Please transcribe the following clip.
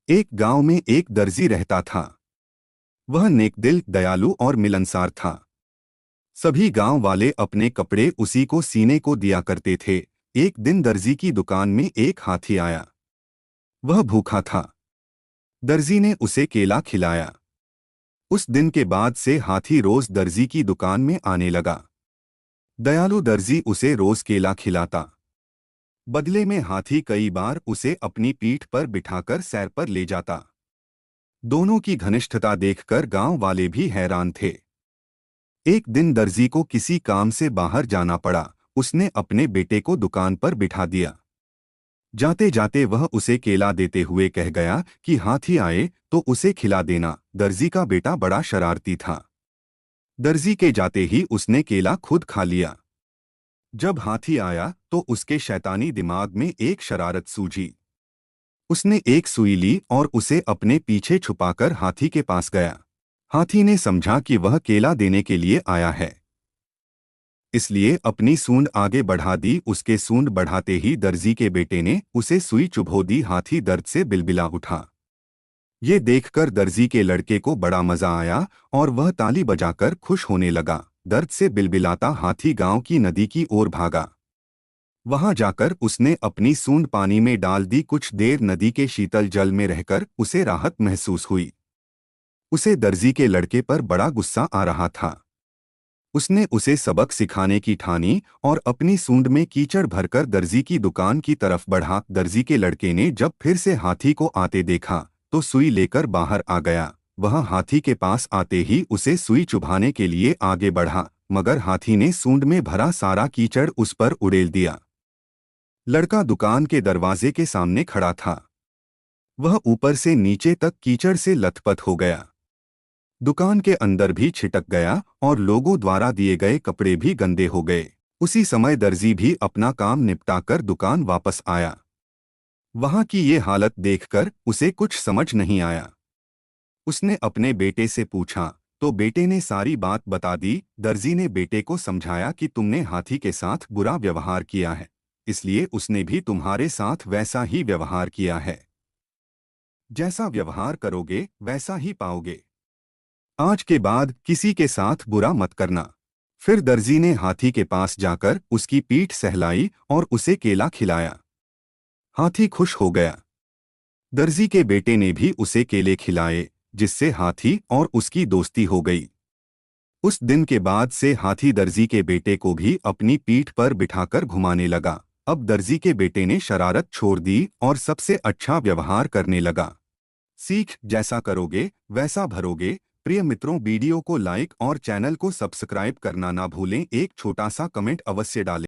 एक गांव में एक दर्जी रहता था। वह नेकदिल, दयालु और मिलनसार था। सभी गांव वाले अपने कपड़े उसी को सीने को दिया करते थे। एक दिन दर्जी की दुकान में एक हाथी आया। वह भूखा था। दर्जी ने उसे केला खिलाया। उस दिन के बाद से हाथी रोज दर्जी की दुकान में आने लगा। दयालु दर्जी उसे रोज केला खिलाता। बदले में हाथी कई बार उसे अपनी पीठ पर बिठाकर सैर पर ले जाता। दोनों की घनिष्ठता देखकर गांव वाले भी हैरान थे। एक दिन दर्जी को किसी काम से बाहर जाना पड़ा। उसने अपने बेटे को दुकान पर बिठा दिया। जाते जाते वह उसे केला देते हुए कह गया कि हाथी आए तो उसे खिला देना। दर्जी का बेटा बड़ा शरारती था। दर्जी के जाते ही उसने केला खुद खा लिया। जब हाथी आया तो उसके शैतानी दिमाग में एक शरारत सूझी। उसने एक सुई ली और उसे अपने पीछे छुपाकर हाथी के पास गया। हाथी ने समझा कि वह केला देने के लिए आया है, इसलिए अपनी सूंड आगे बढ़ा दी। उसके सूंड बढ़ाते ही दर्जी के बेटे ने उसे सुई चुभो दी। हाथी दर्द से बिलबिला उठा। ये देखकर दर्जी के लड़के को बड़ा मजा आया और वह ताली बजाकर खुश होने लगा। दर्द से बिलबिलाता हाथी गांव की नदी की ओर भागा। वहां जाकर उसने अपनी सूंड पानी में डाल दी। कुछ देर नदी के शीतल जल में रहकर उसे राहत महसूस हुई। उसे दर्जी के लड़के पर बड़ा गुस्सा आ रहा था। उसने उसे सबक सिखाने की ठानी और अपनी सूंड में कीचड़ भरकर दर्जी की दुकान की तरफ बढ़ा। दर्जी के लड़के ने जब फिर से हाथी को आते देखा तो सुई लेकर बाहर आ गया। वह हाथी के पास आते ही उसे सुई चुभाने के लिए आगे बढ़ा, मगर हाथी ने सूंड में भरा सारा कीचड़ उस पर उड़ेल दिया। लड़का दुकान के दरवाजे के सामने खड़ा था। वह ऊपर से नीचे तक कीचड़ से लथपथ हो गया। दुकान के अंदर भी छिटक गया और लोगों द्वारा दिए गए कपड़े भी गंदे हो गए। उसी समय दर्जी भी अपना काम निपटाकर दुकान वापस आया। वहां की ये हालत देखकर उसे कुछ समझ नहीं आया। उसने अपने बेटे से पूछा तो बेटे ने सारी बात बता दी। दर्जी ने बेटे को समझाया कि तुमने हाथी के साथ बुरा व्यवहार किया है, इसलिए उसने भी तुम्हारे साथ वैसा ही व्यवहार किया है। जैसा व्यवहार करोगे वैसा ही पाओगे। आज के बाद किसी के साथ बुरा मत करना। फिर दर्जी ने हाथी के पास जाकर उसकी पीठ सहलाई और उसे केला खिलाया। हाथी खुश हो गया। दर्जी के बेटे ने भी उसे केले खिलाए, जिससे हाथी और उसकी दोस्ती हो गई। उस दिन के बाद से हाथी दर्जी के बेटे को भी अपनी पीठ पर बिठाकर घुमाने लगा। अब दर्जी के बेटे ने शरारत छोड़ दी और सबसे अच्छा व्यवहार करने लगा। सीख, जैसा करोगे वैसा भरोगे। प्रिय मित्रों, वीडियो को लाइक और चैनल को सब्सक्राइब करना ना भूलें। एक छोटा सा कमेंट अवश्य डालें।